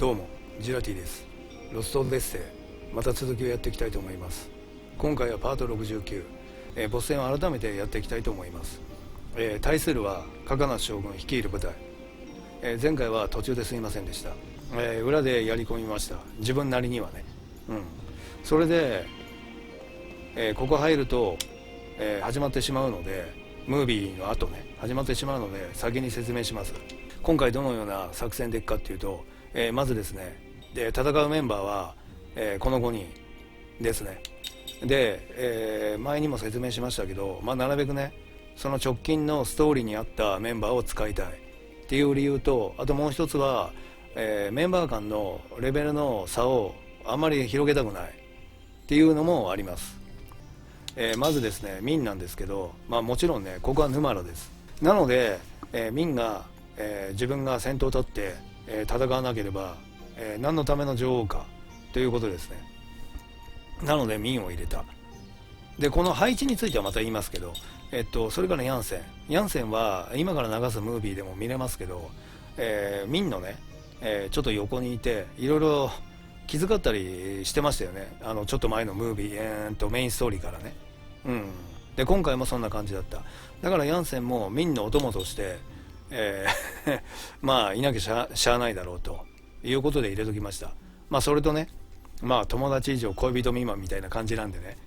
どうも、ジラティです。ロストオブデッセイ、また続きをやっていきたいと思います。今回はパート69、ボス戦を改めてやっていきたいと思います。対するはカカナ将軍率いる部隊。前回は途中ですいませんでした。裏でやり込みました。自分なりにはね。それで、ここ入ると、始まってしまうので、ムービーの後ね、始まってしまうので先に説明します。今回どのような作戦でいくかっていうと、まずですね、戦うメンバーは、この5人ですね。で、前にも説明しましたけど、なるべくねその直近のストーリーに合ったメンバーを使いたいっていう理由と、あともう一つは、メンバー間のレベルの差をあまり広げたくないっていうのもあります。まずですね、ミンなんですけど、もちろんねここはヌマラです。なので、ミンが、自分が先頭を取って、戦わなければ、何のための女王かということですね。なのでミンを入れた。でこの配置についてはまた言いますけど、それからヤンセンは今から流すムービーでも見れますけど、ミンのね、ちょっと横にいていろいろ気遣ったりしてましたよね。ちょっと前のムービー、メインストーリーからね。で今回もそんな感じだった。だからヤンセンもミンのお供として、いなきゃしゃあないだろうということで入れときました。それとね、友達以上恋人未満みたいな感じなんでね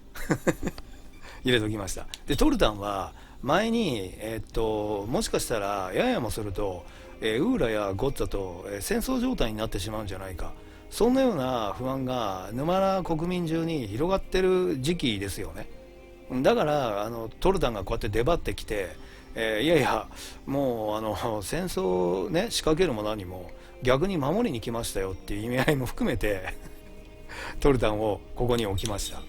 入れときました。でトルタンは前に、もしかしたらややもすると、ウーラやゴッツァと、戦争状態になってしまうんじゃないか、そんなような不安が沼ラ国民中に広がってる時期ですよね。だからトルタンがこうやって出張ってきて、いやいやもう戦争をね仕掛けるも何も逆に守りに来ましたよっていう意味合いも含めてトルタンをここに置きました。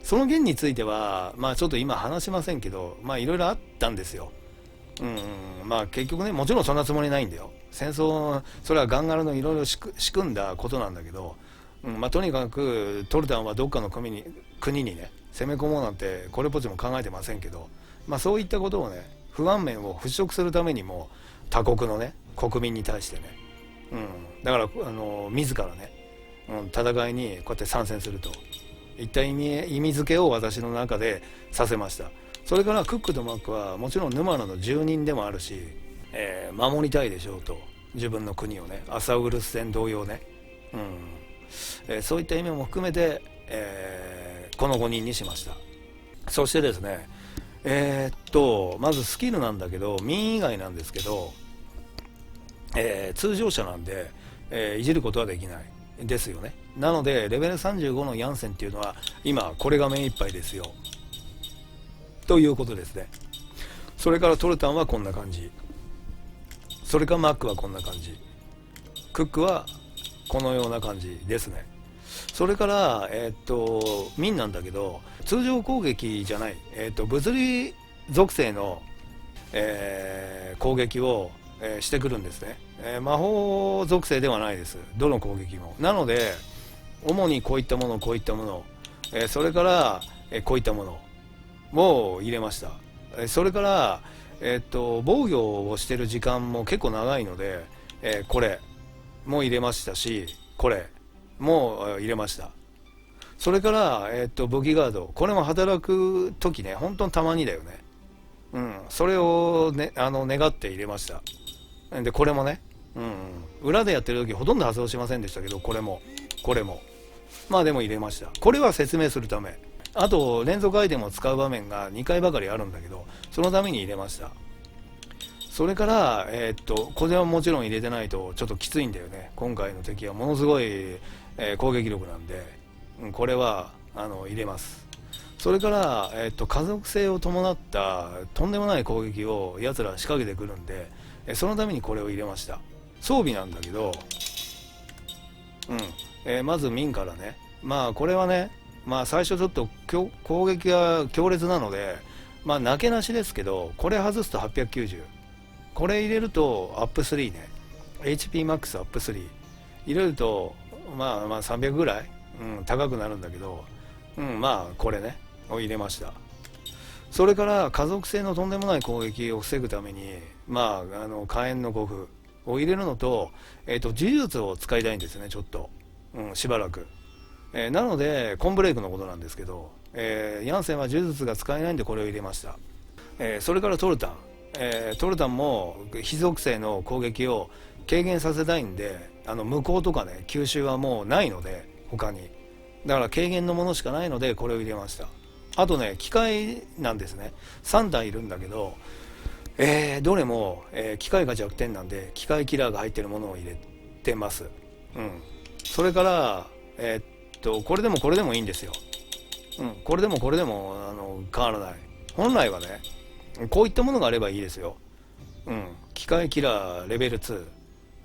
その件についてはちょっと今話しませんけど、いろいろあったんですよ。結局ね、もちろんそんなつもりないんだよ。戦争、それはガンガラのいろいろ仕組んだことなんだけど、とにかくトルタンはどっかの国にね攻め込もうなんてこれっぽっちも考えてませんけど、そういったことをね、不安面を払拭するためにも他国のね国民に対してね、だから自らね、戦いにこうやって参戦するといった意味付けを私の中でさせました。それからクックとマックはもちろんヌマラの住人でもあるし、守りたいでしょうと、自分の国をね、アサウルス戦同様ね、そういった意味も含めて、この5人にしました。そしてですね、まずスキルなんだけど、民以外なんですけど、通常者なんで、いじることはできないですよね。なのでレベル35のヤンセンっていうのは今これが目いっぱいですよということですね。それからトルタンはこんな感じ、それからマックはこんな感じ、クックはこのような感じですね。それからミンなんだけど、通常攻撃じゃない、物理属性の、攻撃を、してくるんですね。魔法属性ではないです、どの攻撃も。なので主にこういったもの、それから、こういったものを入れました。それから、防御をしてる時間も結構長いので、これも入れましたし、これも入れました。それから、武器ガード、これも働く時ね、本当にたまにだよね。それを、ね、願って入れました。でこれもね、裏でやってる時ほとんど発動しませんでしたけど、これもでも入れました。これは説明するため。あと連続アイテムを使う場面が2回ばかりあるんだけど、そのために入れました。それからこれはもちろん入れてないとちょっときついんだよね。今回の敵はものすごい、攻撃力なんで、これは入れます。それから、家族性を伴ったとんでもない攻撃をやつら仕掛けてくるんで、そのためにこれを入れました。装備なんだけど、まずミンからね、これはね、最初ちょっと攻撃が強烈なので、なけなしですけど、これ外すと890、これ入れるとアップ3ね、 HPMAX アップ3入れると300ぐらい、高くなるんだけど、これねを入れました。それから家族性のとんでもない攻撃を防ぐために、火炎の護符を入れるのと、呪術を使いたいんですね、ちょっと、しばらく。なのでコンブレイクのことなんですけど、ヤンセンは呪術が使えないんでこれを入れました。それからトルタン、トルタンも非属性の攻撃を軽減させたいんで、無効とかね吸収はもうないので他に、だから軽減のものしかないのでこれを入れました。あとね機械なんですね、3体いるんだけど、どれも、機械が弱点なんで機械キラーが入ってるものを入れてます。それから、これでもこれでもいいんですよ。これでもこれでも変わらない。本来はねこういったものがあればいいですよ。機械キラーレベル2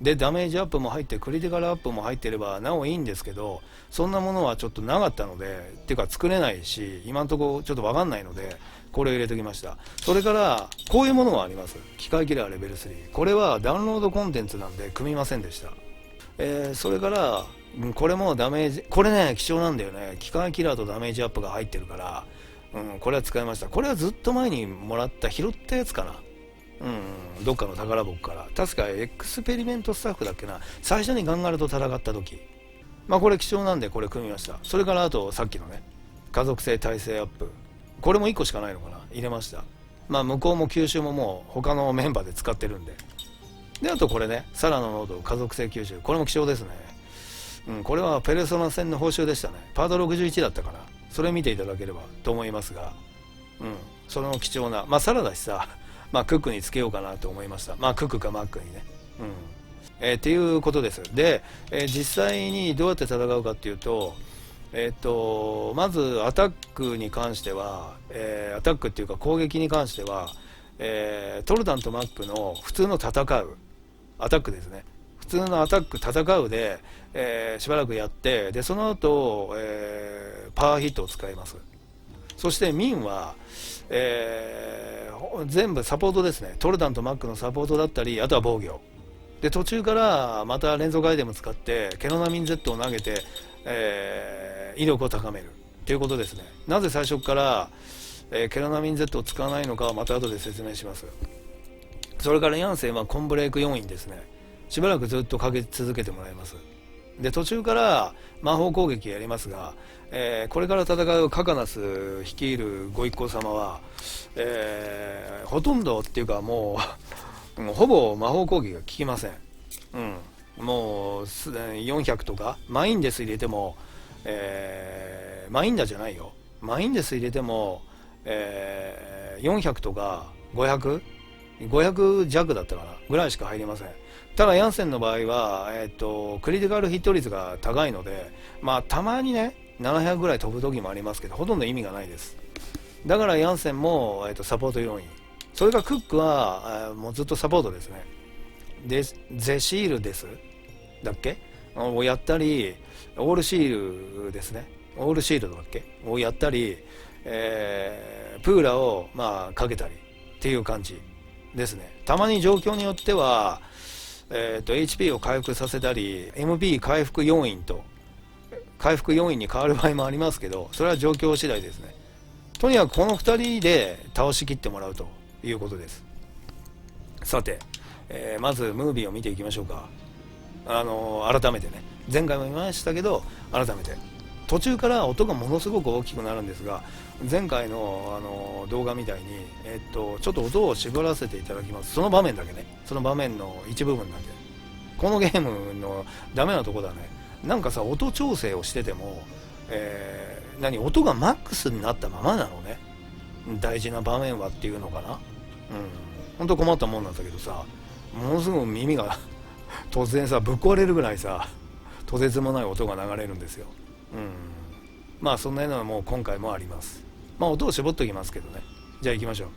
でダメージアップも入ってクリティカルアップも入ってればなおいいんですけど、そんなものはちょっとなかったので、っていうか作れないし今のところちょっと分かんないのでこれを入れておきました。それからこういうものがあります。機械キラーレベル3、これはダウンロードコンテンツなんで組みませんでした。それからこれもダメージ、これね貴重なんだよね。機械キラーとダメージアップが入ってるから、これは使いました。これはずっと前にもらった拾ったやつかな。どっかの宝箱から確かエクスペリメントスタッフだっけな、最初にガンガルと戦った時、これ貴重なんでこれ組みました。それからあとさっきのね家族性耐性アップ、これも1個しかないのかな、入れました。向こうも吸収ももう他のメンバーで使ってるんで。であとこれねサラの濃度家族性吸収、これも貴重ですね。これはペルソナ戦の報酬でしたね。パート61だったかな。それ見ていただければと思いますが、その貴重な、サラだしさ、クックにつけようかなと思いました。クックかマックにね。っていうことです。で、実際にどうやって戦うかっていうと、まずアタックに関しては、アタックっていうか攻撃に関しては、トルタンとマックの普通の戦うアタックですね。普通のアタック戦うで、しばらくやって、でその後、パワーヒットを使います。そしてミンは、全部サポートですね。トルタンとマックのサポートだったり、あとは防御で途中からまた連続アイテム使ってケノナミン Z を投げて、威力を高めるということですね。なぜ最初から、ケノナミン Z を使わないのかはまた後で説明します。それからヤンセンはコンブレイク要員ですね。しばらくずっとかけ続けてもらいます。で途中から魔法攻撃やりますが、これから戦うカカナス率いるご一行様は、ほとんどっていうかもうほぼ魔法攻撃が効きません。もう400とかマインデス入れても、マインダじゃないよ、マインデス入れても、400とか500弱だったかなぐらいしか入りません。ただヤンセンの場合は、クリティカルヒット率が高いので、たまにね700ぐらい飛ぶ時もありますけど、ほとんど意味がないです。だからヤンセンも、サポート要員、それからクックはもうずっとサポートですね。でゼシールですだっけをやったり、オールシールですね、オールシールドだっけをやったり、プーラをかけたりっていう感じですね。たまに状況によっては、HP を回復させたり MP 回復要員と回復要員に変わる場合もありますけど、それは状況次第ですね。とにかくこの2人で倒しきってもらうということです。さて、まずムービーを見ていきましょうか。改めてね、前回も見ましたけど改めて途中から音がものすごく大きくなるんですが、前回の、動画みたいに、ちょっと音を絞らせていただきます。その場面だけね、その場面の一部分だけ。このゲームのダメなとこだね。なんかさ、音調整をしてても、音がマックスになったままなのね。大事な場面はっていうのかな。本当困ったもんなんだけどさ、ものすごく耳が突然さぶっ壊れるぐらいさ、とてつもない音が流れるんですよ。そんなようなのも今回もあります。音を絞っときますけどね。じゃあ行きましょう。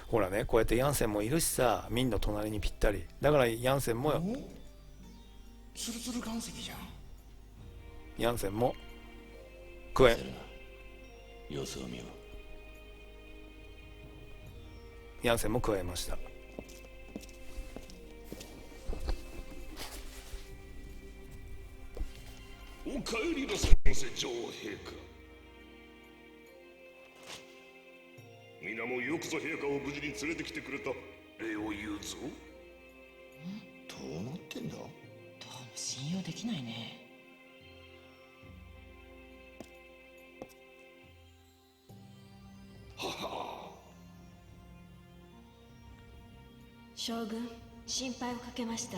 ほらね、こうやってヤンセンもいるしさ、ミンの隣にぴったりだからヤンセンもツルツル岩石じゃん。ヤンセンも食え。様子を見よヤンセンも加えました。お帰りなさいませ女王陛下。皆もよくぞ陛下を無事に連れてきてくれた。礼を言うぞ。どうなってんだ？どうも信用できないね。はは。将軍、心配をかけました。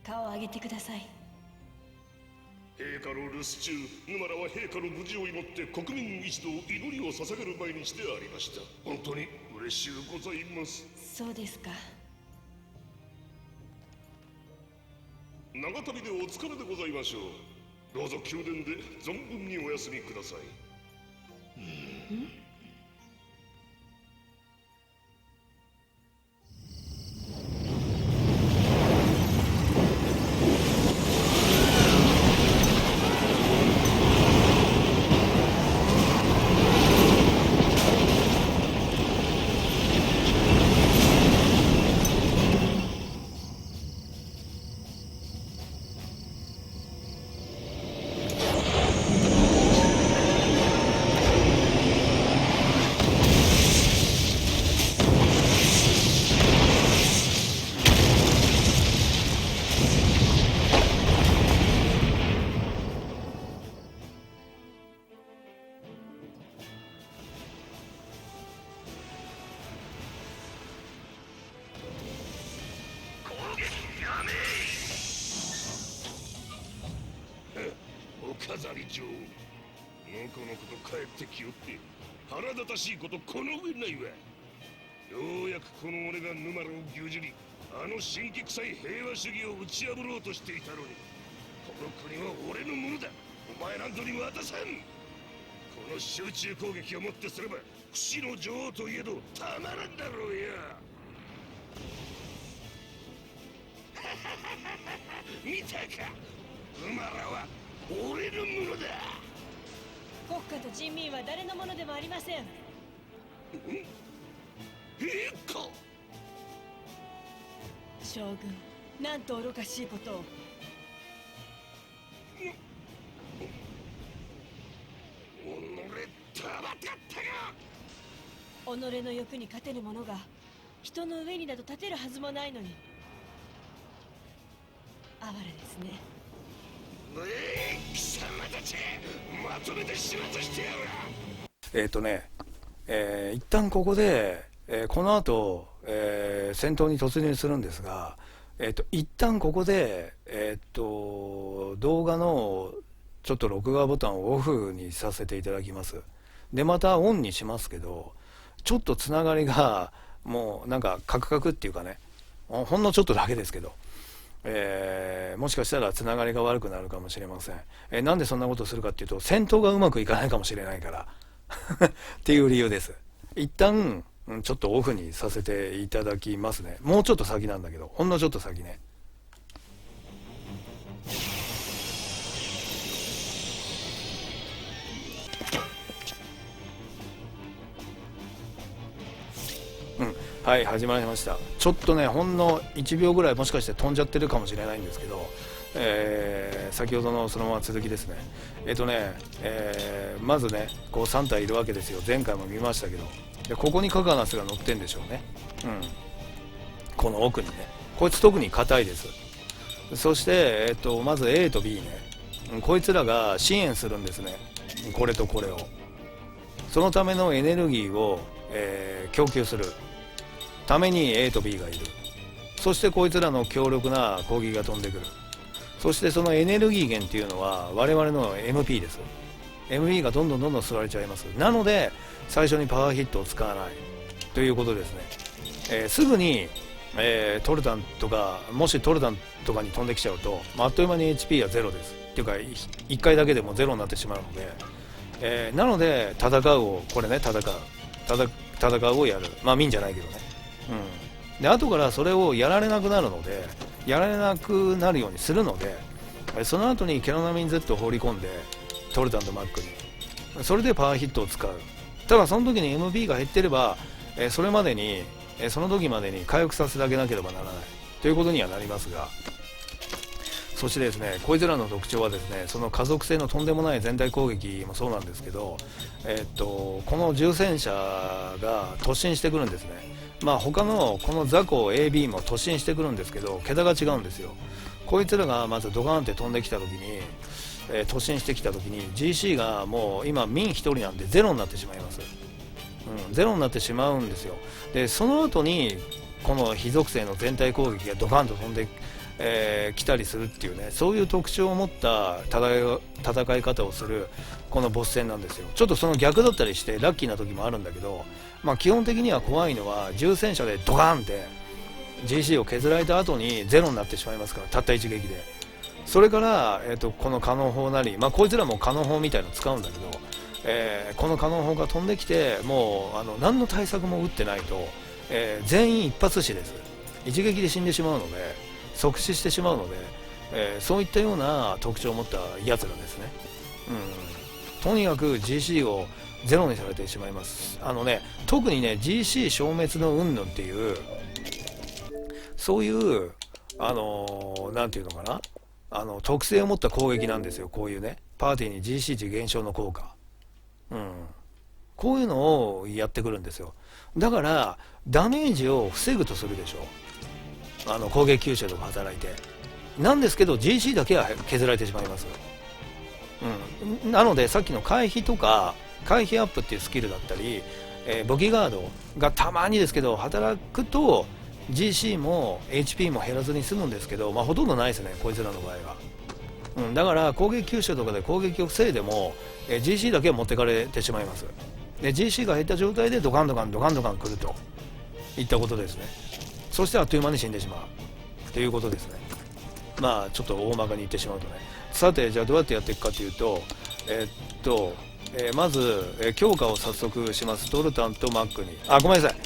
顔を上げてください。陛下の留守中、ヌマラは陛下の無事を祈って国民一同祈りを捧げる毎日でありました。本当に嬉しゅうございます。そうですか。長旅でお疲れでございましょう。どうぞ宮殿で存分にお休みください。お飾り嬢、のこのこと帰ってきよって腹立たしいことこの上ないわ。ようやくこの俺がヌマラを牛耳り、あの神器臭い平和主義を打ち破ろうとしていたのに、この国は俺のものだ。お前なんぞに渡さん。この集中攻撃をもってすれば不死の女王といえどたまらんだろうや。見たか、ヌマラは俺のものだ。国家と人民は誰のものでもありません。陛下。将軍、なんと愚かしいことを。己たまったったが。己の欲に勝てる者が人の上になど立てるはずもないのに。哀れですね。貴様たち、まとめて始末してやる。一旦ここで、この後、戦闘に突入するんですが、一旦ここで、動画のちょっと録画ボタンをオフにさせていただきます。でまたオンにしますけど、ちょっとつながりがもうなんかカクカクっていうかね、ほんのちょっとだけですけど、もしかしたらつながりが悪くなるかもしれません。なんでそんなことをするかっていうと、戦闘がうまくいかないかもしれないからっていう理由です。一旦ちょっとオフにさせていただきますね。もうちょっと先なんだけど、ほんのちょっと先ね。はい、始まりました。ちょっとね、ほんの1秒ぐらいもしかして飛んじゃってるかもしれないんですけど、先ほどのそのまま続きですね。まずね、こう3体いるわけですよ。前回も見ましたけど、でここにカガナスが乗ってんでしょうね。この奥にね、こいつ特に硬いです。そして、まず A と B ね、こいつらが支援するんですね。これとこれを。そのためのエネルギーを、供給するために A と B がいる。そしてこいつらの強力な攻撃が飛んでくる。そしてそのエネルギー源っていうのは我々の MP です。 MP がどんどん吸われちゃいます。なので最初にパワーヒットを使わないということですね。すぐに、トルタンとか、もしトルタンとかに飛んできちゃうと、あっという間に HP はゼロです。っていうか1回だけでもゼロになってしまうので、なので戦うをこれね、戦うをやる。まあ見んじゃないけどね。で後からそれをやられなくなるので、やられなくなるようにするので、その後にケロナミン Z を放り込んでトルタンとマックに、それでパワーヒットを使う。ただその時に MP が減ってれば、それまでにその時までに回復させてあげなければならないということにはなりますが、そしてですね、こいつらの特徴はですね、その家族性のとんでもない全体攻撃もそうなんですけど、この重戦車が突進してくるんですね。まあ他のこの雑魚 AB も突進してくるんですけど、桁が違うんですよ。こいつらがまずドカーンって飛んできた時に、突進してきた時に GC がもう今民1人なんでゼロになってしまいます。ゼロになってしまうんですよ。でその後にこの非属性の全体攻撃がドカンと飛んで来たりするっていうね、そういう特徴を持った戦い方をするこのボス戦なんですよ。ちょっとその逆だったりしてラッキーな時もあるんだけど、まあ、基本的には怖いのは重戦車でドカンって GC を削られた後にゼロになってしまいますから、たった一撃で。それから、このカノン砲なり、まあ、こいつらもカノン砲みたいの使うんだけど、このカノン砲が飛んできてもう何の対策も打ってないと、全員一発死です。一撃で死んでしまうので、即死してしまうので、そういったような特徴を持ったやつらですね。とにかく GC をゼロにされてしまいます。特にね GC 消滅の云々っていうそういうなんていうのかな、特性を持った攻撃なんですよ。こういうねパーティーに GC 値減少の効果、こういうのをやってくるんですよ。だからダメージを防ぐとするでしょ、攻撃吸収とか働いてなんですけど GC だけは削られてしまいます。なのでさっきの回避とか回避アップっていうスキルだったり、ボギガードがたまにですけど働くと GC も HP も減らずに済むんですけど、まあ、ほとんどないですねこいつらの場合は。だから攻撃吸収とかで攻撃を防いでも、GC だけは持ってかれてしまいます。で GC が減った状態でドカンドカンドカンドカン来るといったことですね。そしてあっという間に死んでしまうということですね。まあちょっと大まかに言ってしまうとね。さてじゃあどうやってやっていくかというと、まず、強化を早速します。トルタンとマックに。ごめんなさい。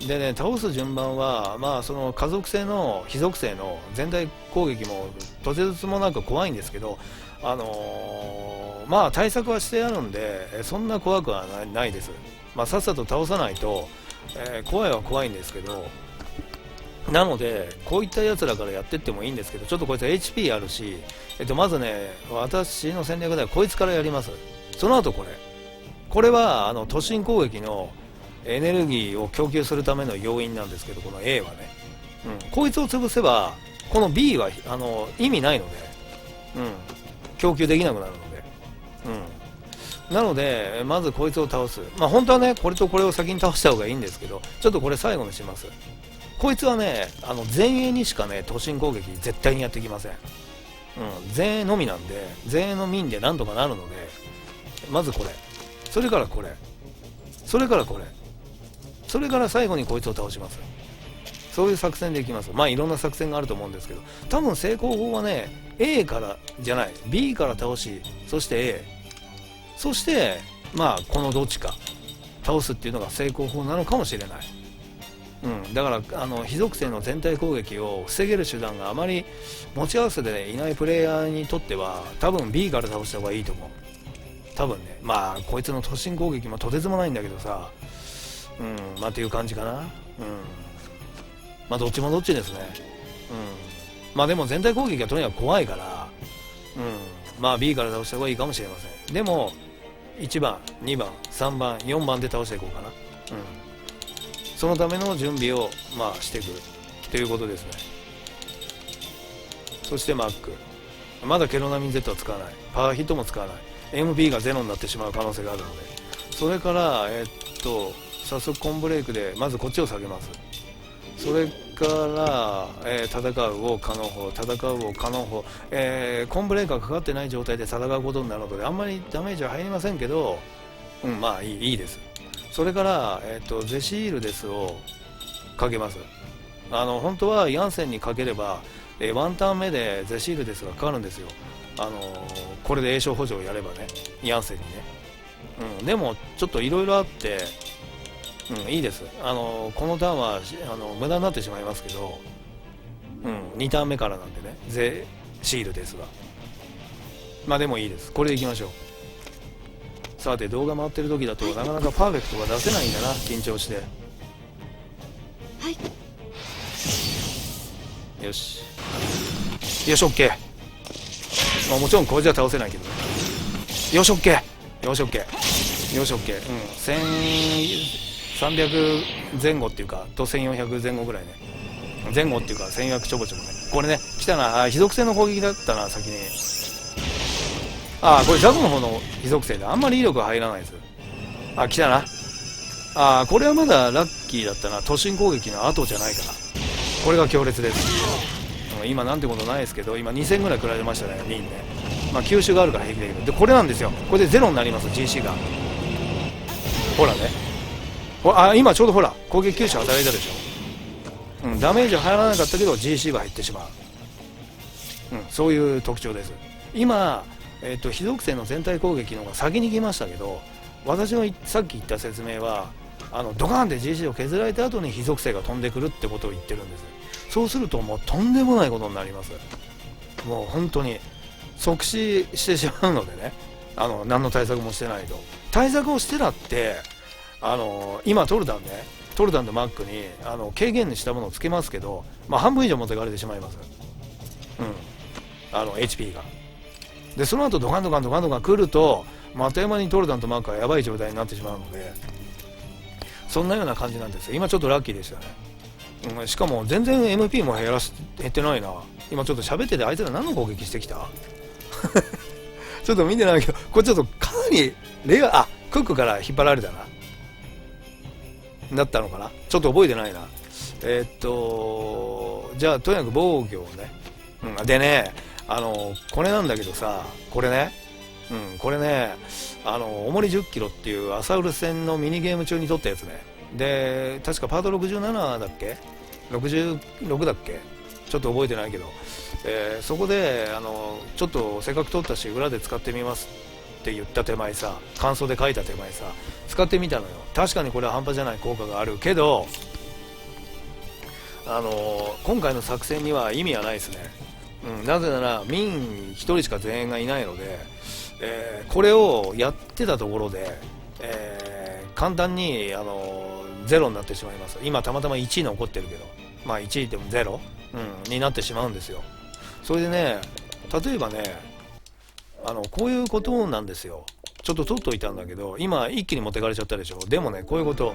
でね、倒す順番は、まあ、その家族性の、非属性の全体攻撃も、とてつもなく怖いんですけど、まあ、対策はしてあるんで、そんな怖くはないです。まあ、さっさと倒さないと、怖いは怖いんですけど、なので、こういったやつらからやってってもいいんですけど、ちょっとこいつは HP あるし、まずね、私の戦略ではこいつからやります。その後これは都心攻撃のエネルギーを供給するための要因なんですけど、この A はね、こいつを潰せばこの B は意味ないので、供給できなくなるので、なのでまずこいつを倒す。まあ本当はねこれとこれを先に倒した方がいいんですけど、ちょっとこれ最後にします。こいつはね前衛にしかね都心攻撃絶対にやってきません。前衛のみなんで、前衛の民でなんとかなるので、まずこれ、それからこれ、それからこれ、それから最後にこいつを倒します。そういう作戦でいきます。まあいろんな作戦があると思うんですけど、多分成功法はね A からじゃない B から倒し、そして A、 そしてまあこのどっちか倒すっていうのが成功法なのかもしれない。だから非属性の全体攻撃を防げる手段があまり持ち合わせていないプレイヤーにとっては多分 B から倒した方がいいと思う。多分ね、まあこいつの突進攻撃もとてつもないんだけどさ、まあっていう感じかな。まあどっちもどっちですね。まあでも全体攻撃はとにかく怖いから、まあ B から倒した方がいいかもしれません。でも1番2番3番4番で倒していこうかな。そのための準備をまあしていくということですね。そしてマック、まだケロナミン Z は使わない、パワーヒットも使わない、 MP がゼロになってしまう可能性があるので、それから早速コンブレイクでまずこっちを下げます。それから、戦うを可能法、戦うを可能法、コンブレイクがかかってない状態で戦うことになるのであんまりダメージは入りませんけど、まあいいです。それから、ゼシールデスをかけます。本当はヤンセンにかければ、ワンターン目でゼシールデスがかかるんですよ。これで栄翔補助をやればね、ヤンセンにね。でもちょっといろいろあって、いいです。このターンは無駄になってしまいますけど、2ターン目からなんでね、ゼシールデスは。まあでもいいです。これでいきましょう。さて動画回ってる時だとなかなかパーフェクトが出せないんだな、緊張して。はい。よし。よし OK、まあ、もちろんこれじゃ倒せないけどね。よし OK、 よし OK、 よし OK、 1300前後っていうかと1400前後ぐらいね、前後っていうか1400ちょぼちょぼね。これね来たな。あ、非属性の攻撃だったな先に。あ、これザコの方の非属性であんまり威力が入らないです。あ、来たな。あ、これはまだラッキーだったな。突進攻撃の後じゃないから、これが強烈です。今なんてことないですけど、今2000ぐらい食られましたね、ミンね。まあ吸収があるから平気だけど、でこれなんですよ。これでゼロになります GC が。ほらね、あ、今ちょうどほら攻撃吸収働いたでしょ。ダメージは入らなかったけど GC が入ってしまう、そういう特徴です。今、非属性の全体攻撃の方が先に来ましたけど、私のさっき言った説明はドカーンって GC を削られた後に非属性が飛んでくるってことを言ってるんです。そうするともうとんでもないことになります。もう本当に即死してしまうのでね、何の対策もしてないと。対策をしてだって今トルタンね、トルタンとマックに軽減にしたものをつけますけど、まあ、半分以上持ってかれてしまいます。HP が。でその後ドカンドカンドカンドカン来ると、あっという間にトルタンとマックはやばい状態になってしまうので、そんなような感じなんですよ。今ちょっとラッキーでしたね。しかも全然 MP も減ってないな。今ちょっと喋っててあいつら何の攻撃してきたちょっと見てないけど、これちょっとかなりレア、あ、クックから引っ張られたなだったのかな、ちょっと覚えてないな。じゃあとにかく防御をね、でね、これなんだけどさ、これね、これね、重り10キロっていうアサウルス戦のミニゲーム中に撮ったやつね。で確かパート67だっけ66だっけ、ちょっと覚えてないけど、そこでちょっとせっかく撮ったし裏で使ってみますって言った手前さ、感想で書いた手前さ、使ってみたのよ。確かにこれは半端じゃない効果があるけど、今回の作戦には意味はないですね。なぜなら民1人しか全員がいないので、これをやってたところで、簡単にゼロになってしまいます。今たまたま1位残ってるけど、まあ1位でもゼロ、になってしまうんですよ。それでね、例えばね、こういうことなんですよ。ちょっと取っといたんだけど、今一気に持ってかれちゃったでしょ。でもね、こういうこと、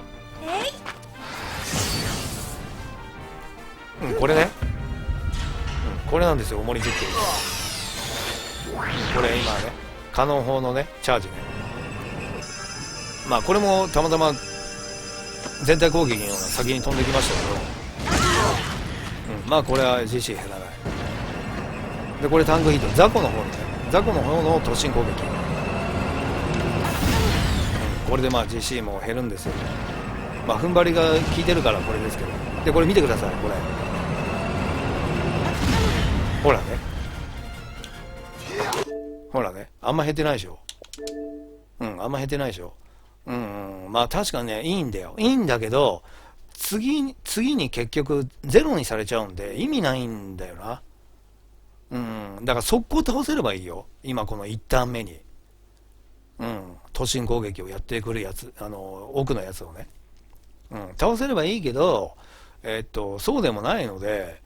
これね、これなんですよ、重り10キロ、これ今ね、カノン砲のねチャージね。まあこれもたまたま全体攻撃の先に飛んできましたけど、まあこれは GC 減らないで、これタンクヒート、ザコの方のね、ザコの方の突進攻撃、これでまあ GC も減るんですよ。まあ踏ん張りが効いてるからこれですけど、でこれ見てください、これほらね、ほらね、あんま減ってないでしょ。あんま減ってないでしょ。まあ確かにね、いいんだよ、いいんだけど、次に結局ゼロにされちゃうんで意味ないんだよな。だから速攻倒せればいいよ、今この1ターン目に。突進攻撃をやってくるやつ、奥のやつをね、倒せればいいけど、そうでもないので、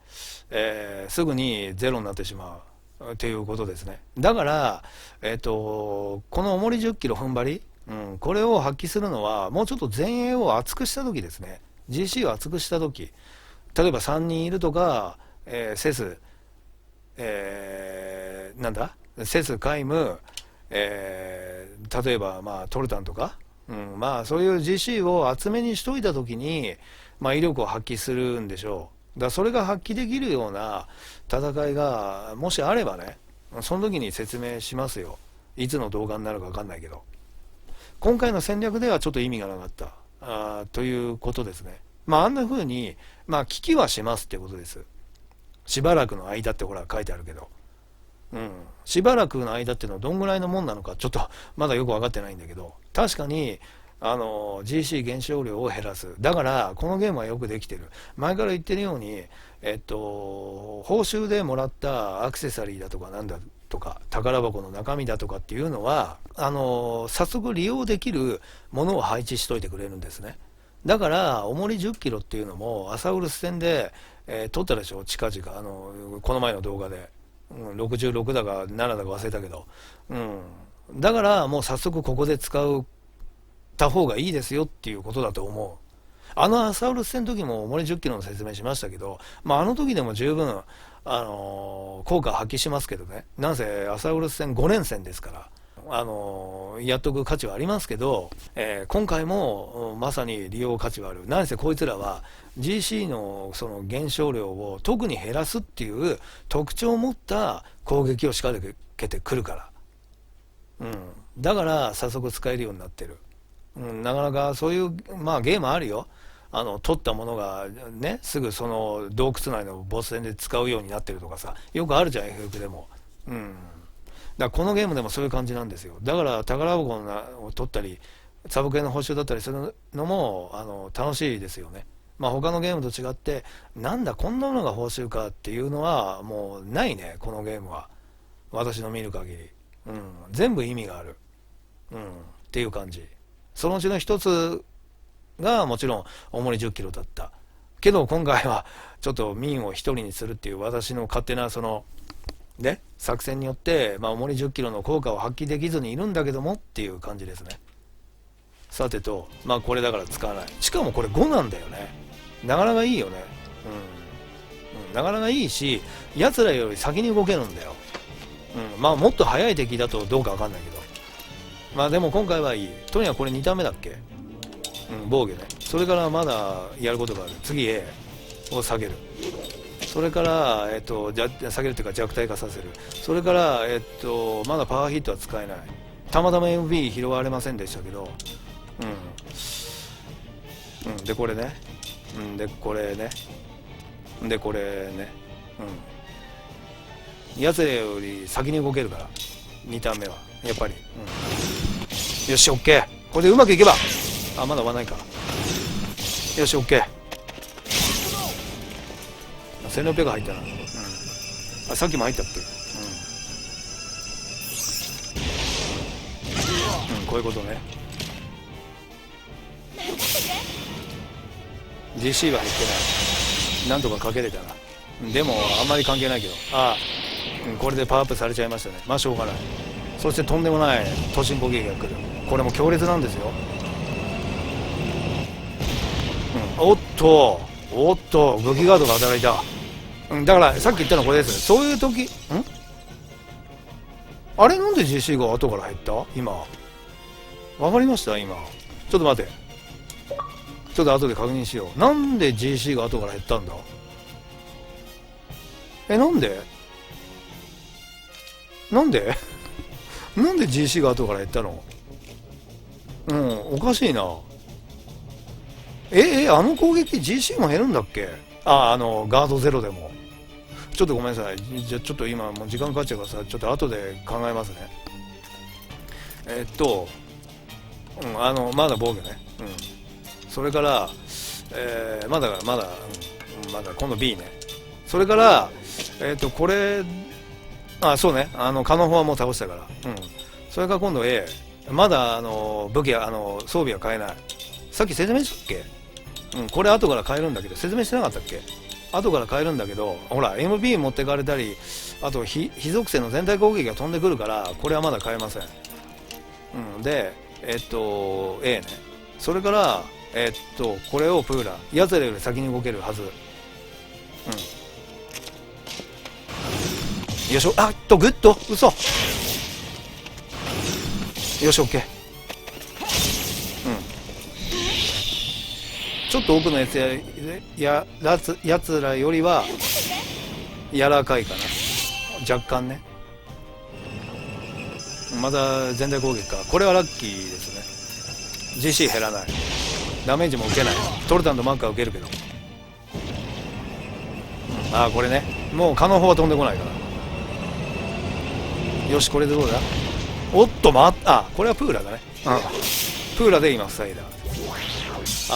すぐにゼロになってしまうっていうことですね。だから、この重り10キロ踏ん張り、これを発揮するのはもうちょっと前衛を厚くした時ですね。 GC を厚くした時、例えば3人いるとか、セス、なんだセス、カイム、例えばまあトルタンとか、まあそういう GC を厚めにしといた時に、まあ、威力を発揮するんでしょう。だからそれが発揮できるような戦いがもしあればね、その時に説明しますよ。いつの動画になるか分かんないけど、今回の戦略ではちょっと意味がなかったということですね。まああんな風に、まあ危機はしますってことです。しばらくの間ってほら書いてあるけど、しばらくの間っていうのはどんぐらいのもんなのかちょっとまだよく分かってないんだけど、確かにGC 減少量を減らす。だからこのゲームはよくできてる。前から言ってるように、報酬でもらったアクセサリーだとかなんだとか宝箱の中身だとかっていうのは早速利用できるものを配置しといてくれるんですね。だから重り10キロっていうのもアサウルス戦で、撮ったでしょ、近々この前の動画で。66だか7だか忘れたけど、だからもう早速ここで使った方がいいですよっていうことだと思う。アサウルス戦の時も重り10キロの説明しましたけど、あの時でも十分、効果発揮しますけどね。なんせアサウルス戦5連戦ですから、やっとく価値はありますけど、今回もまさに利用価値はある。なんせこいつらは GC のその減少量を特に減らすっていう特徴を持った攻撃を仕掛けてくるから、だから早速使えるようになってる。なかなかそういう、ゲームあるよ。取ったものがね、すぐその洞窟内のボス戦で使うようになってるとかさ、よくあるじゃん、FF でも。だからこのゲームでもそういう感じなんですよ。だから宝箱を取ったり、サブ系の報酬だったりするのも楽しいですよね。他のゲームと違って、なんだこんなものが報酬かっていうのはもうないね、このゲームは。私の見る限り。全部意味がある。っていう感じ。そのうちの一つがもちろん重り10キロだったけど、今回はちょっと民を一人にするっていう私の勝手な作戦によって、重り10キロの効果を発揮できずにいるんだけどもっていう感じですね。さてと、これだから使わない。しかもこれ5なんだよね。なかなかいいよね。なかなかいいし、奴らより先に動けるんだよ。もっと速い敵だとどうかわかんないけど、でも今回はいい。とにかくこれ2ターン目だっけ。防御ね。それからまだやることがある。次 A を下げる。それから下げるっていうか弱体化させる。それからまだパワーヒットは使えない。たまたま MB 拾われませんでしたけど、でこれね、でこれね、でこれね、奴らより先に動けるから2ターン目はやっぱり、よし OK。 これでうまくいけば、まだ終わないか。よし OK。 1600入ったな。さっきも入ったっけ。こういうことね。GC は入ってない。なんとかかけれたな。でもあんまり関係ないけど、これでパワーアップされちゃいましたね。しょうがない。そしてとんでもない突進攻撃が来る。これも強烈なんですよ。おっと武器ガードが働いた。だからさっき言ったのはこれです。そういう時あれなんで GC が後から入った？今わかりました？今ちょっと待って、ちょっと後で確認しよう。なんで GC が後から減ったんだ？なんでなんでGC が後から減ったの？おかしいな。あの攻撃 GC も減るんだっけ？ガードゼロでも。ちょっとごめんなさい。じゃあちょっと今もう時間かかっちゃうからさ、ちょっと後で考えますね。まだ防御ね。それから、まだ今度 B ね。それから、これ、そうね。カノン砲はもう倒したから。それから今度 A。まだ、武器、装備は買えない。さっき説明したっけ？これ後から買えるんだけど、説明してなかったっけ？後から買えるんだけど、ほら MB 持ってかれたり、あと非属性の全体攻撃が飛んでくるから、これはまだ買えません。でA ね。それからこれをプーラ、奴らより先に動けるはず。よいしょ。グッド嘘。よし OK。ちょっと奥のやつらよりは柔らかいかな、若干ね。また全体攻撃か。これはラッキーですね。 GC 減らない。ダメージも受けない。トルタンとマックは受けるけど、これね。もうカノン砲は飛んでこないから。よし、これでどうだ。おっとこれはプーラだね。プーラで今塞いだ。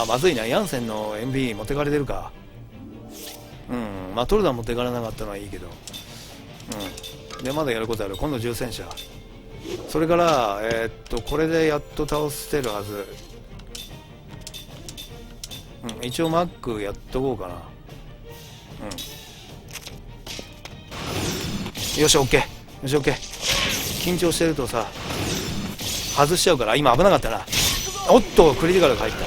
まずいな。ヤンセンの MB 持ってかれてるか。トルダン持ってかれなかったのはいいけど。でまだやることある。今度重戦車。それからこれでやっと倒せるはず。一応マックやっとこうかな。よし OK よし OK。 緊張してるとさ外しちゃうから。今危なかったな。おっとクリティカルが入った。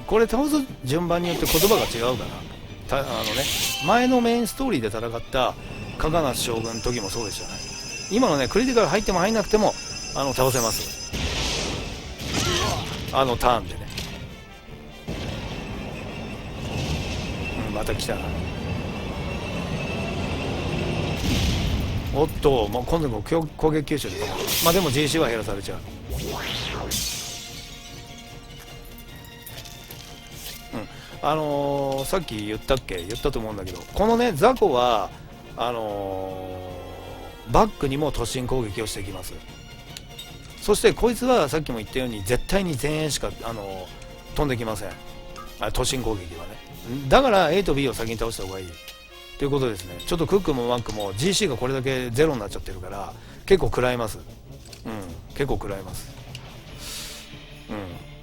これ倒す順番によって言葉が違うから前のメインストーリーで戦ったカガナス将軍の時もそうでしたね。今のねクリティカル入っても入んなくても倒せます。ターンでね。また来たな。おっともう今度も攻撃吸収でまあでも GC は減らされちゃう。さっき言ったと思うんだけど、このねザコはバックにも突進攻撃をしてきます。そしてこいつはさっきも言ったように絶対に前衛しか飛んできません。突進攻撃はね。だから A と B を先に倒した方がいいということですね。ちょっとクックもマックも GC がこれだけゼロになっちゃってるから結構食らいます。結構食らいます。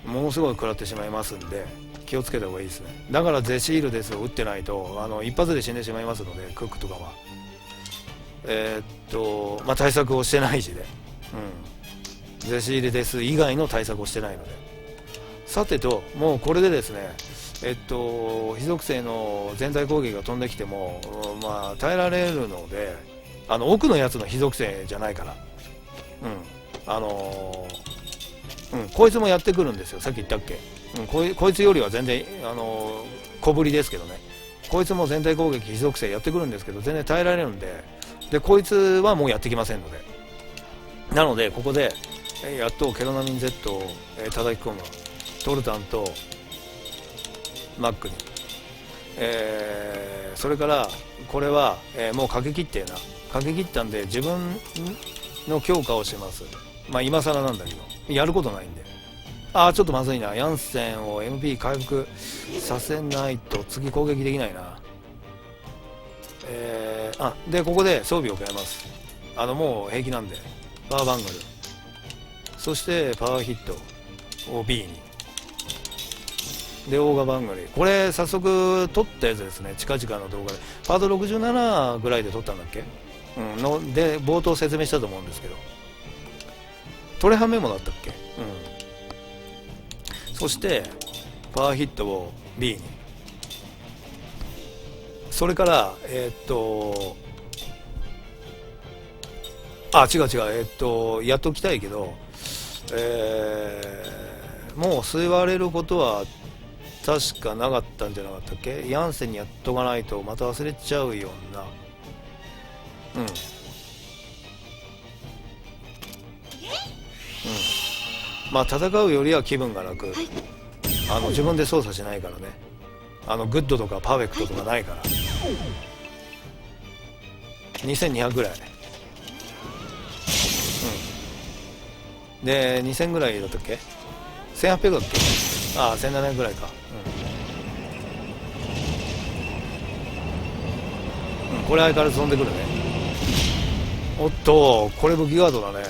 ものすごい食らってしまいますんで気をつけた方がいいですね。だからゼシールですを打ってないと一発で死んでしまいますので、クックとかはまあ対策をしてないしで、ゼシールです以外の対策をしてないので。さてともうこれでですね非属性の全体攻撃が飛んできてもまあ耐えられるので、奥のやつの非属性じゃないからこいつもやってくるんですよ。さっき言ったっけ。こいつよりは全然小ぶりですけどね。こいつも全体攻撃非属性やってくるんですけど全然耐えられるんで、こいつはもうやってきませんので。なのでここでやっとケロナミン Z を叩き込むトルタンとマックに、それからこれは、もうかけきってかけきったんで自分の強化をします。まあ今更なんだけどやることないんで。ちょっとまずいな。ヤンセンを MP 回復させないと次攻撃できないな。でここで装備を変えます。もう平気なんでパワーバングル、そしてパワーヒットを B にでオーガバングル、これ早速撮ったやつですね。近々の動画でパート67ぐらいで撮ったんだっけ、で冒頭説明したと思うんですけど、トレハメモだったっけ。そしてパワーヒットを B に、それから違うやっときたいけど、もう吸われることは確かなかったんじゃなかったっけ。ヤンセンにやっとかないとまた忘れちゃうような。まあ戦うよりは気分が楽、自分で操作しないからね。グッドとかパーフェクトとかないから、2200ぐらい、で2000ぐらいだったっけ。1800だっけ。1700ぐらいか。これ相変わらず飛んでくるね。おっとこれ武器ガードだね。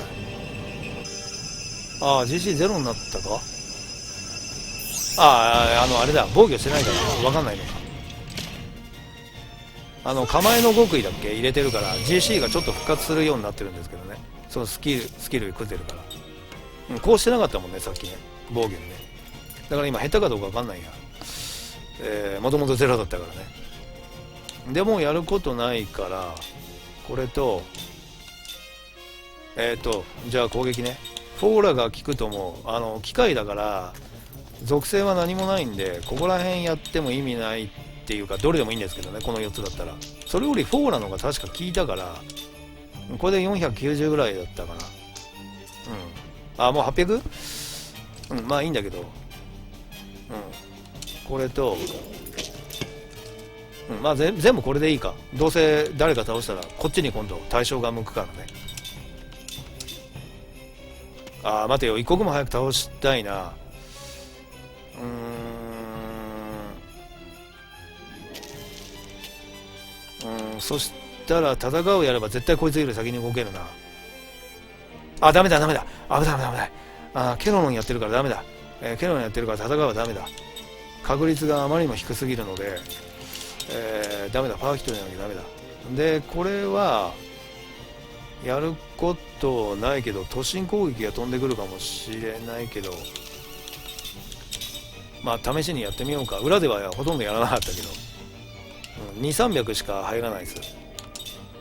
GC ゼロになったか。あれだ、防御してないから分かんないのか。構えの極意だっけ入れてるから GC がちょっと復活するようになってるんですけどね。そのスキル食ってるから、こうしてなかったもんねさっきね、防御にね。だから今下手かどうか分かんないや。もともとゼロだったからね。でもやることないからこれとじゃあ攻撃ね。フォーラが効くと思う。機械だから属性は何もないんでここら辺やっても意味ないっていうか、どれでもいいんですけどね、この4つだったら。それよりフォーラのが確か効いたからこれで490ぐらいだったかな。もう 800？ まあいいんだけど、これとまあ全部これでいいか。どうせ誰か倒したらこっちに今度対象が向くからね。待てよ、一刻も早く倒したいな。そしたら戦うやれば絶対こいつより先に動けるな。ダメだ危ない。ケロロンやってるからダメだ。ケノンやってるから戦うはダメだ。確率があまりにも低すぎるので、ダメだ。パワーヒットじゃなきゃダメだ。でこれはやることないけど、突進攻撃が飛んでくるかもしれないけど、まあ試しにやってみようか。裏ではほとんどやらなかったけど、2、300しか入らないです。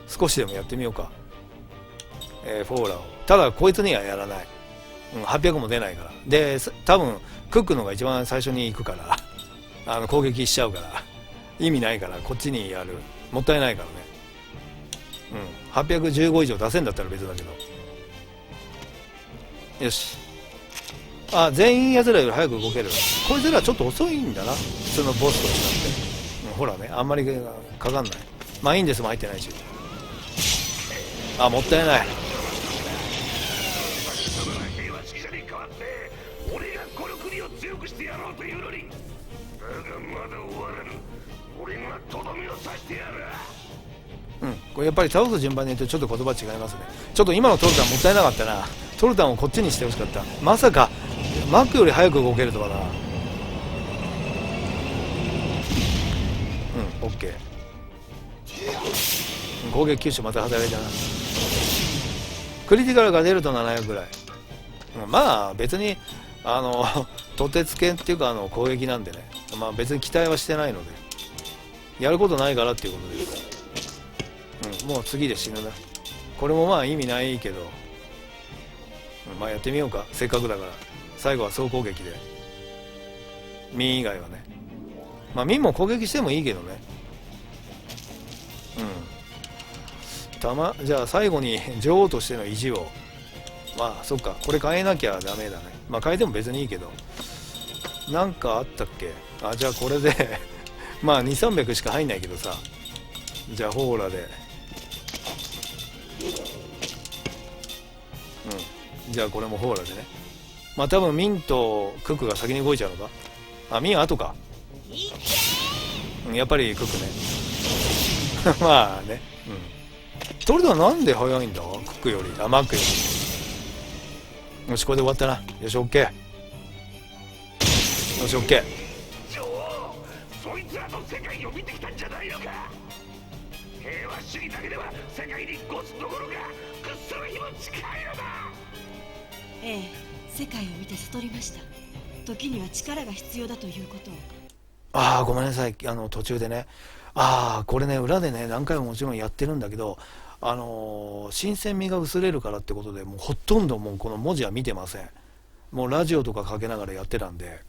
少しでもやってみようか。フォーラを。ただこいつにはやらない。800も出ないから。で多分クックのが一番最初に行くから攻撃しちゃうから意味ないから、こっちにやる。もったいないからね。815以上出せんだったら別だけど。よし。全員やつらより早く動ける。こいつらちょっと遅いんだな、普通のボスと違って。ほらね、あんまりかかんない。まあいいんですも入ってないし。もったいない。平和主義者に代わって俺がこの国を強くしてやろうというのに、だがまだ終わらぬ。俺がとどめを刺してやる。これやっぱり倒す順番によってちょっと言葉違いますね。ちょっと今のトルタンもったいなかったな。トルタンをこっちにしてほしかった。まさかマックより早く動けるとはな。オッケー。攻撃吸収また働いたな。クリティカルが出ると700ぐらい。まあ別にとてつけっていうか攻撃なんでね、まあ別に期待はしてないので、やることないからっていうことです。もう次で死ぬな。これもまあ意味ないけど、まあやってみようか。せっかくだから。最後は総攻撃で。ミン以外はね。まあミンも攻撃してもいいけどね。じゃあ最後に女王としての意地を、まあそっか、これ変えなきゃダメだね。まあ変えても別にいいけど、なんかあったっけ。じゃあこれでまあ2、300しか入んないけどさ、じゃあホーラでじゃあこれもホーラでね。まあ多分ミンとクックが先に動いちゃうのか。ミンは後か。やっぱりクックねまあね。トルタンなんで早いんだ、クックより。マックより。よし、これで終わったな。よし、オッケー。よし、オッケー。女王、そいつらと世界を見てきたんじゃないのか。平和主義だけでは世界に越すどころか屈する日も近いのだ。ええ、世界を見て悟りました。時には力が必要だということを。ごめんなさい。途中でね。これね、裏でね、何回ももちろんやってるんだけど、新鮮味が薄れるからってことで、もうほとんどもうこの文字は見てません。もうラジオとかかけながらやってたんで、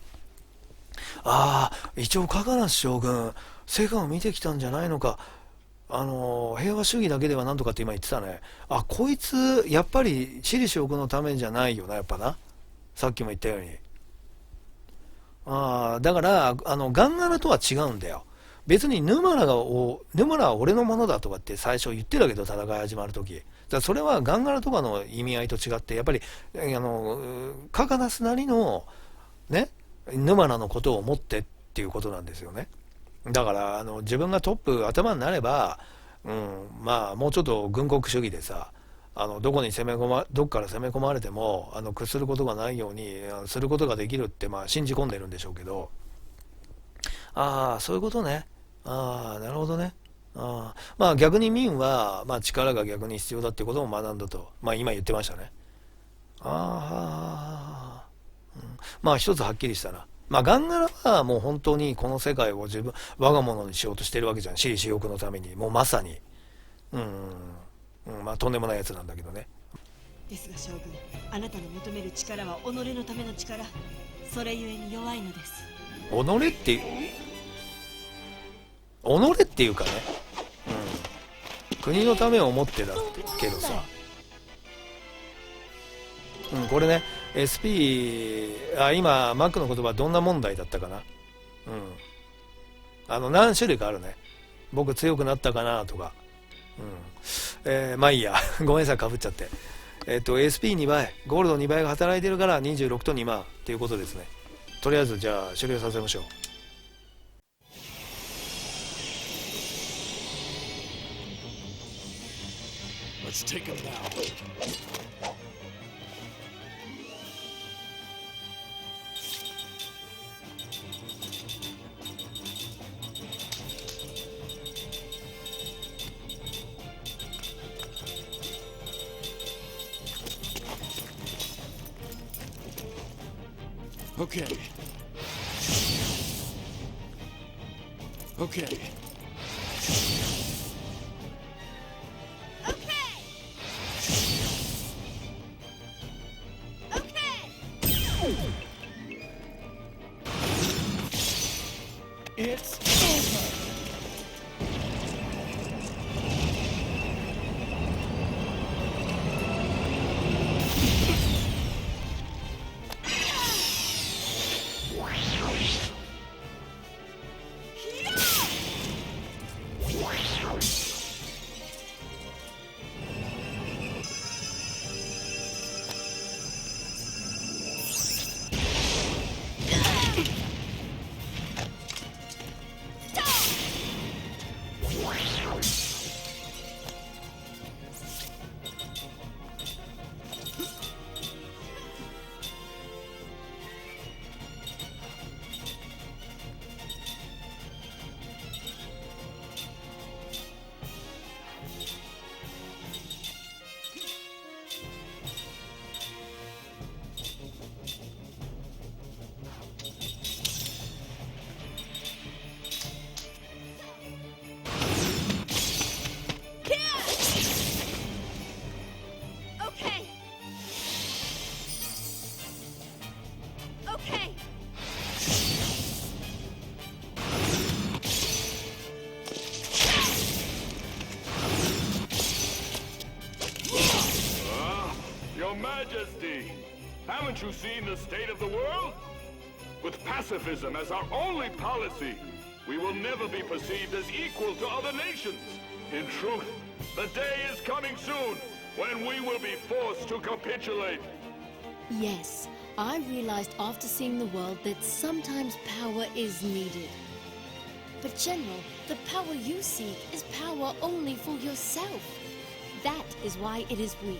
一応カガナス将軍世界を見てきたんじゃないのか、平和主義だけではなんとかって今言ってたね。こいつやっぱり私利私欲のためじゃないよな、やっぱな。さっきも言ったように。だからガンガラとは違うんだよ。別にヌマラは俺のものだとかって最初言ってたけど、戦い始まるとき。それはガンガラとかの意味合いと違って、やっぱりカガナスなりのね、ヌマラのことを思ってっていうことなんですよね。だから自分がトップ頭になれば、まあもうちょっと軍国主義でさ、どっから攻め込まれても屈することがないようにすることができるって、まあ信じ込んでるんでしょうけど、そういうことね。なるほどね。まあ逆にミンは、まあ、力が逆に必要だっていうことも学んだと、まあ今言ってましたね。まあ一つはっきりしたな。まあガンガラはもう本当にこの世界を我が物にしようとしてるわけじゃん。私利私欲のために。もうまさに。まあとんでもないやつなんだけどね。ですが将軍、あなたの求める力は己のための力。それゆえに弱いのです。己っていうかね、国のためを思ってだけどさ、これね SP 今マックの言葉どんな問題だったかな。何種類かあるね。僕強くなったかなとか、まあいいやごめんなさい、かぶっちゃって。SP2 倍ゴールド2倍が働いてるから26と2万っていうことですね。とりあえずじゃあ終了させましょう。Let's take him down. Okay. Okay. It's over. Your Majesty, haven't you seen the state of the world? With pacifism as our only policy, we will never be perceived as equal to other nations. In truth, the day is coming soon when we will be forced to capitulate. Yes, I realized after seeing the world that sometimes power is needed. But General, the power you seek is power only for yourself. That is why it is weak.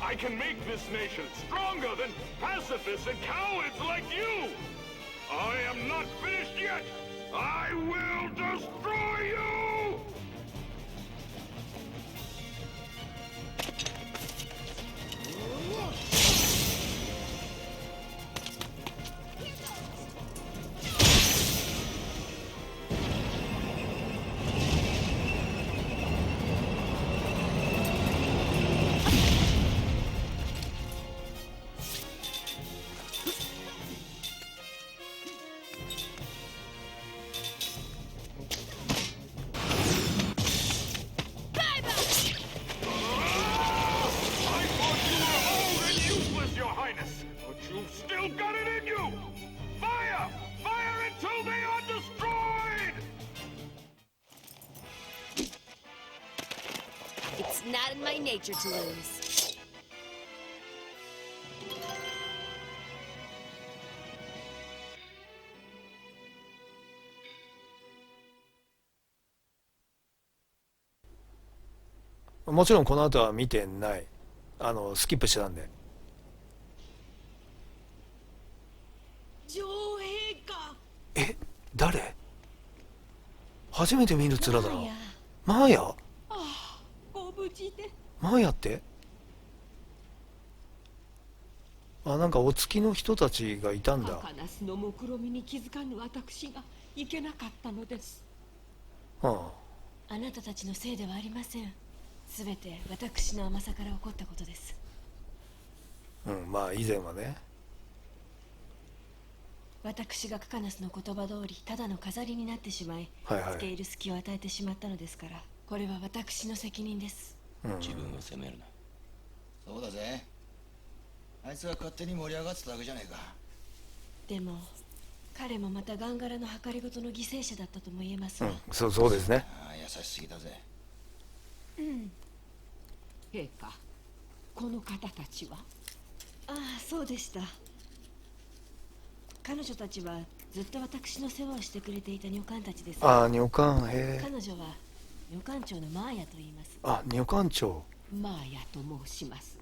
I can make this nation stronger than pacifists and cowards like you! I am not finished yet! I will destroy you! It's not in my nature to lose.もちろんこの後は見てない。スキップしてたんで。女王陛下、誰？初めて見る面だな。マーヤ。マーヤ？ご無事で。マーヤって？あ、なんかお付きの人たちがいたんだ。カナスの目論見みに気づかぬ私がいけなかったのです。はあなたたちのせいではありません。すべて私の甘さから起こったことです。あ、まあ以前はね。私がカカナスの言葉通りただの飾りになってしまい、はいはい付け入る隙を与えてしまったのですから、これは私の責任です。自分を責めるな。そうだぜ。あいつは勝手に盛り上がってただけじゃねえか。でも彼もまたガンガラの計りごとの犠牲者だったとも言えますわ。そうですね。ああ、優しすぎだぜ。陛下、この方たちは？ああ、そうでした。彼女たちはずっと私の世話をしてくれていた女官たちです。ああ、女官、へえ。彼女は女官長のマーヤと言います。あ、女官長。マーヤと申します。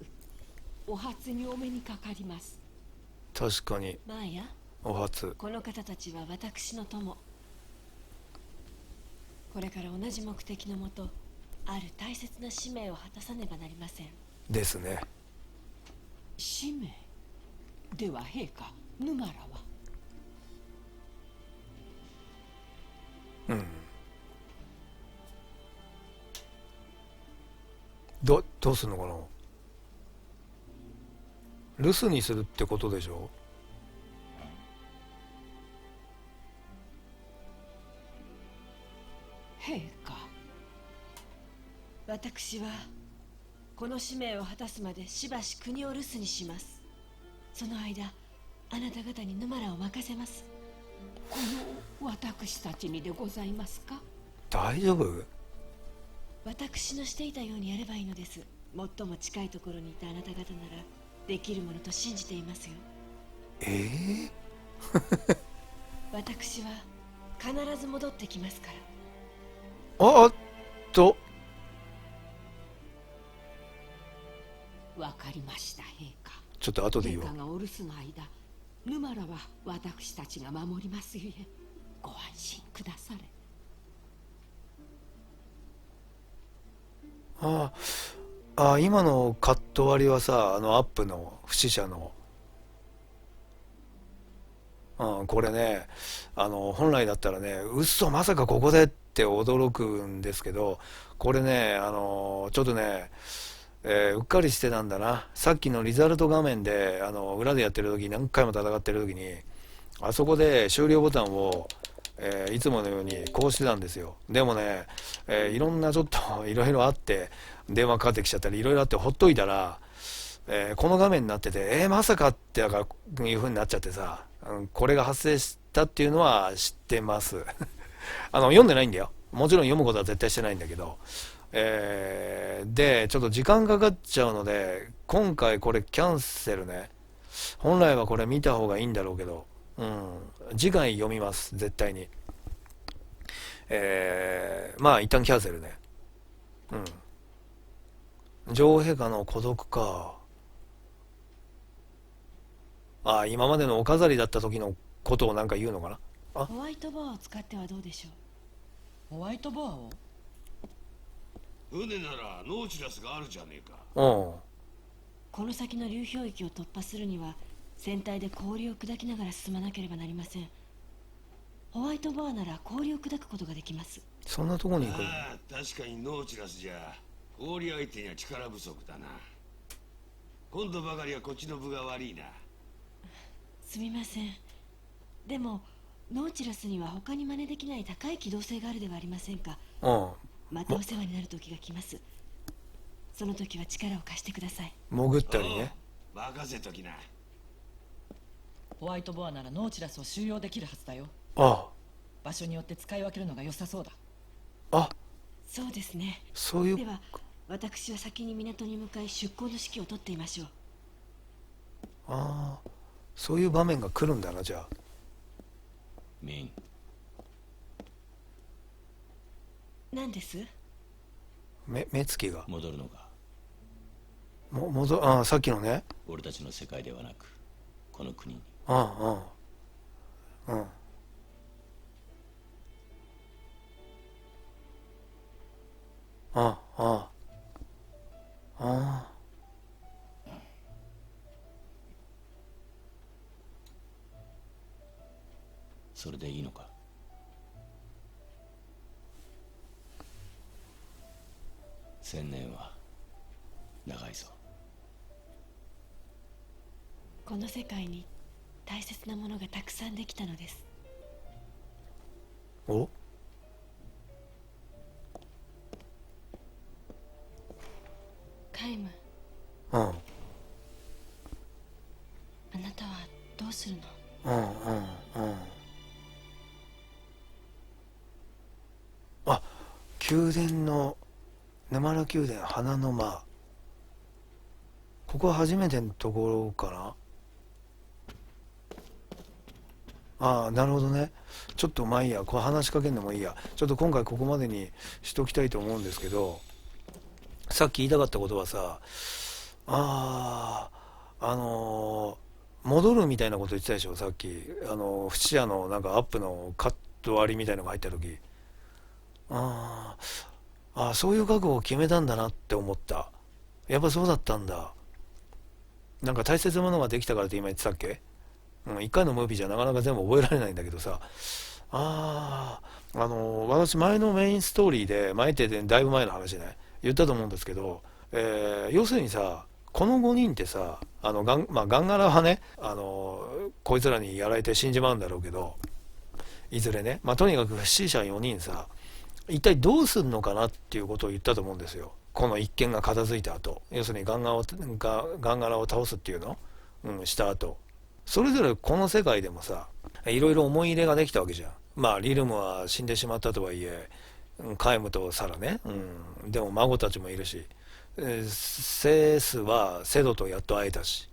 お初にお目にかかります。確かにマーヤ、お初。この方たちは私の友。これから同じ目的のもと、ある大切な使命を果たさねばなりません。ですね。使命では陛下、ヌマラは？どうすんのかな。留守にするってことでしょ。陛下、私はこの使命を果たすまでしばし国を留守にします。その間あなた方にヌマラを任せます。この私たちにでございますか？大丈夫？私のしていたようにやればいいのです。最も近いところにいたあなた方ならできるものと信じていますよ。私は必ず戻ってきますから。あっと。わかりました、陛下。ちょっと後でいいわ。陛下がお留守の間、ヌマラは私たちが守りますゆえ、ご安心くだされ。今のカット割りはさ、アップの不死者の、これね、本来だったらね、嘘、まさかここでって驚くんですけど、これね、ちょっとね、うっかりしてたんだな。さっきのリザルト画面で、裏でやってる時、何回も戦ってる時に、あそこで終了ボタンを、いつものようにこうしてたんですよ。でもね、いろんなちょっといろいろあって電話かかってきちゃったりいろいろあってほっといたら、この画面になっててまさかっていう風になっちゃってさ、これが発生したっていうのは知ってます読んでないんだよ。もちろん読むことは絶対してないんだけど、でちょっと時間かかっちゃうので今回これキャンセルね。本来はこれ見た方がいいんだろうけど、次回読みます絶対に。まあ一旦キャンセルね。女王陛下の孤独か。今までのお飾りだった時のことをなんか言うのかな。ホワイトボアを使ってはどうでしょう。ホワイトボアを？船ならノーチラスがあるじゃねえか。この先の流氷域を突破するには船体で氷を砕きながら進まなければなりません。ホワイトボアなら氷を砕くことができます。そんなとこに行くの？確かにノーチラスじゃ氷相手には力不足だな。今度ばかりはこっちの分が悪いな。すみません。でもノーチラスには他に真似できない高い機動性があるではありませんか。またお世話になる時が来ます。その時は力を貸してください。潜ったりね。任せときな。ホワイトボアならノーチラスを収容できるはずだよ。場所によって使い分けるのが良さそうだ。そうですね。そういう。では私は先に港に向かい出港の指揮を取っていましょう。そういう場面が来るんだな。じゃあミン、何です？目つきが戻るのか。さっきのね。俺たちの世界ではなくこの国に。あああそれでいいのか。1000年は長いぞ。この世界に大切なものがたくさんできたのです。おカイム、うんあなたはどうするの？うんうんうんあ、宮殿の沼原宮殿花の間、ここは初めてのところかな。ああ、なるほどね。ちょっとまあいいや、こう話しかけるのもいいや。ちょっと今回ここまでにしときたいと思うんですけど、さっき言いたかったことはさ、戻るみたいなこと言ってたでしょ、さっき。不死者のなんかアップのカット割りみたいなのが入った時。そういう覚悟を決めたんだなって思った。やっぱそうだったんだ。なんか大切なものができたからって今言ってたっけ？一回のムービーじゃなかなか全部覚えられないんだけどさ。私前のメインストーリーで、前ってだいぶ前の話ね、言ったと思うんですけど、要するにさ、この5人ってさ、ガンガラはね、こいつらにやられて死んじまうんだろうけど、いずれね、とにかく不死者4人さ、一体どうするのかなっていうことを言ったと思うんですよ。この一件が片付いた後、要するにガンガラを倒すっていうの、した後。それぞれこの世界でもさ、いろいろ思い入れができたわけじゃん。リルムは死んでしまったとはいえ、カイムとサラね、でも孫たちもいるし、セスはセドとやっと会えたし、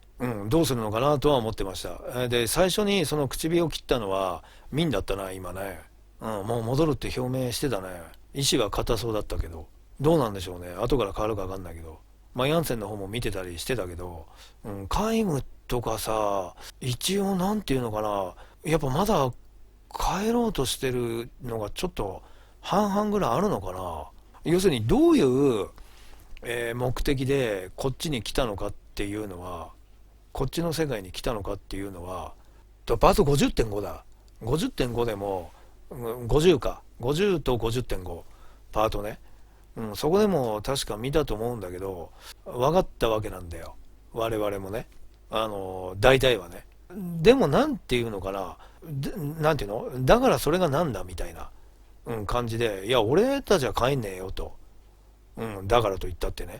どうするのかなとは思ってました。で、最初にその口火を切ったのはミンだったな、今ね。もう戻るって表明してたね。意志が固そうだったけど、どうなんでしょうね。後から変わるか分かんないけど。ヤンセンの方も見てたりしてたけど、カイムとかさ、一応なんていうのかな、やっぱまだ帰ろうとしてるのがちょっと半々ぐらいあるのかな。要するにどういう、目的でこっちに来たのかっていうのは、こっちの世界に来たのかっていうのは、パート 50.5 だ。50.5 でも、50か。50と 50.5 パートね。そこでも確か見たと思うんだけど、分かったわけなんだよ。我々もね。大体はね。でもなんていうのかな。なんていうの？だからそれがなんだみたいな、感じで、いや、俺たちは帰んねえよと。だからと言ったってね。っ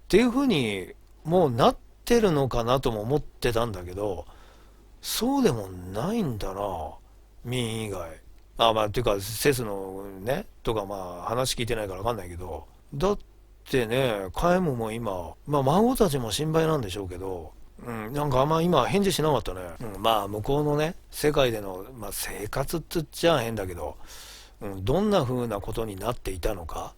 ていう風にもうなってるのかなとも思ってたんだけど、そうでもないんだな。ミン以外。っていうか、セスのね、とか話聞いてないからわかんないけど、だってね、カエムも今、孫たちも心配なんでしょうけど、なんか今返事しなかったね。向こうのね、世界での、生活って言っちゃ変だけど、どんな風なことになっていたのか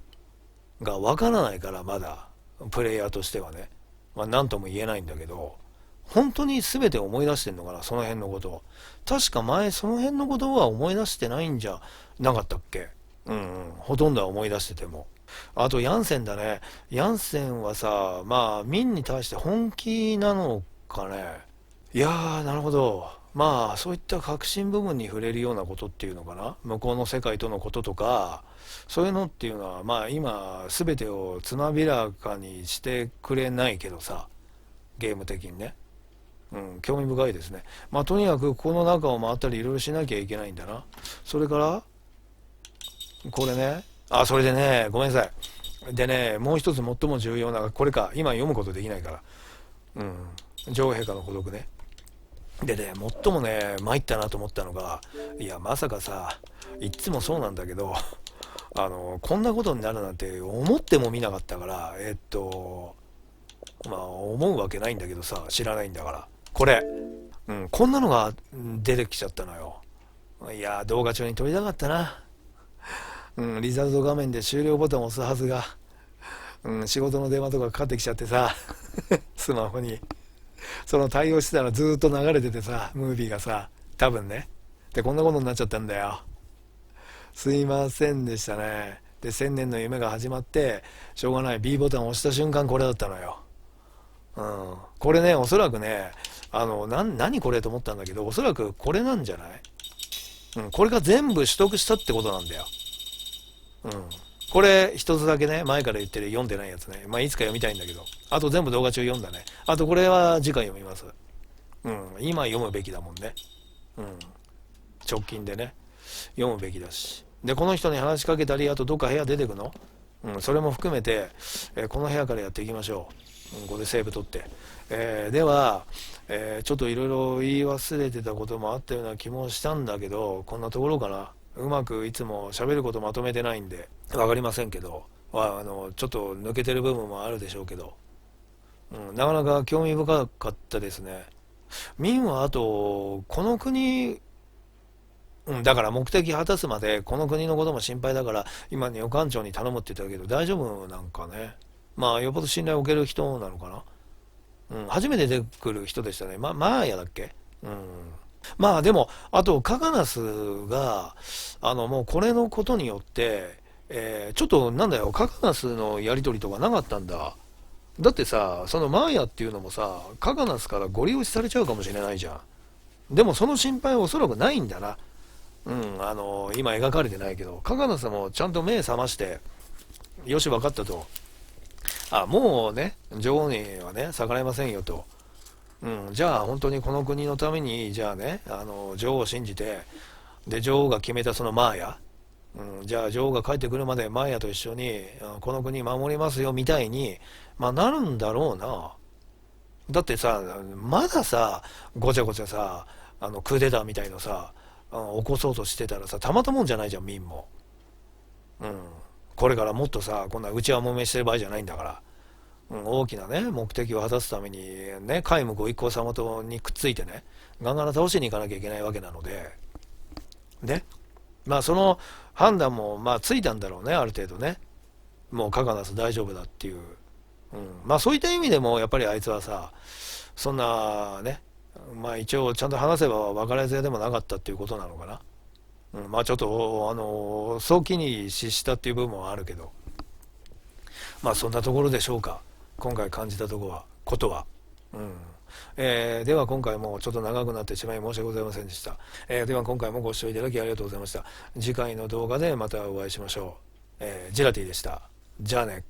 がわからないから、まだ、プレイヤーとしてはね。なんとも言えないんだけど、本当に全て思い出してんのかな、その辺のことを。確か前その辺のことは思い出してないんじゃなかったっけ。ほとんどは思い出してても。あとヤンセンだね。ヤンセンはさ、ミンに対して本気なのかね。いやー、なるほど。そういった核心部分に触れるようなことっていうのかな。向こうの世界とのこととか、そういうのっていうのは、今全てをつまびらかにしてくれないけどさ、ゲーム的にね。興味深いですね。とにかくこの中を回ったりいろいろしなきゃいけないんだな。それからこれね、それでね、ごめんなさい。でね、もう一つ最も重要な、これか、今読むことできないから、女王陛下の孤独ね。でね、最もね、参ったなと思ったのが、いや、まさかさ、いつもそうなんだけど、こんなことになるなんて思ってもみなかったから、思うわけないんだけどさ、知らないんだから。これ、こんなのが出てきちゃったのよ。いや、動画中に撮りたかったな。リザルト画面で終了ボタンを押すはずが、仕事の電話とかかかってきちゃってさ、スマホに。その対応してたらずーっと流れててさ、ムービーがさ、多分ね。で、こんなことになっちゃったんだよ。すいませんでしたね。で千年の夢が始まってしょうがない B ボタンを押した瞬間これだったのよ。これね、おそらくね、何これと思ったんだけど、おそらくこれなんじゃない？これが全部取得したってことなんだよ。これ一つだけね、前から言ってる読んでないやつね。まあいつか読みたいんだけど、あと全部動画中読んだね。あとこれは次回読みます。今読むべきだもんね。直近でね、読むべきだし。で、この人に話しかけたり、あとどっか部屋出てくの？それも含めて、この部屋からやっていきましょう。ここでセーブ取って。では、ちょっといろいろ言い忘れてたこともあったような気もしたんだけど、こんなところかな。うまくいつも喋ることまとめてないんで、わかりませんけど、ちょっと抜けてる部分もあるでしょうけど、なかなか興味深かったですね。ミンはあと、この国、だから目的果たすまでこの国のことも心配だから今女官長に頼むって言ったけど大丈夫なんかね。まあよっぽど信頼を受ける人なのかな。初めて出てくる人でしたね。マーヤだっけ？まあでもあとカガナスがもうこれのことによって、ちょっとなんだよ、カガナスのやり取りとかなかったんだ。だってさ、そのマーヤっていうのもさ、カガナスからゴリ押しされちゃうかもしれないじゃん。でもその心配はおそらくないんだな。今描かれてないけど、カガナスもちゃんと目覚まして、よし分かったと。もうね、女王にはね、逆らえませんよと。じゃあ本当にこの国のために、じゃあね、女王を信じて、で、女王が決めたそのマーヤ、じゃあ女王が帰ってくるまでマーヤと一緒に、この国守りますよみたいに、なるんだろうな。だってさ、まださ、ごちゃごちゃさ、クーデターみたいのさ、起こそうとしてたらさ、たまったもんじゃないじゃん、民も。これからもっとさ、こんな内輪もめしてる場合じゃないんだから、大きなね、目的を果たすためにね、皆無ご一行様とにくっついてね、ガンガラ倒しに行かなきゃいけないわけなので、で、その判断もついたんだろうね、ある程度ね。もうカガナス大丈夫だっていう。そういった意味でも、やっぱりあいつはさ、そんなね、一応ちゃんと話せば分からず屋でもなかったっていうことなのかな。ちょっと早期に失したっていう部分はあるけど、そんなところでしょうか、今回感じたことは。では今回もちょっと長くなってしまい申し訳ございませんでした。では今回もご視聴いただきありがとうございました。次回の動画でまたお会いしましょう。ジェラティでした。じゃあね。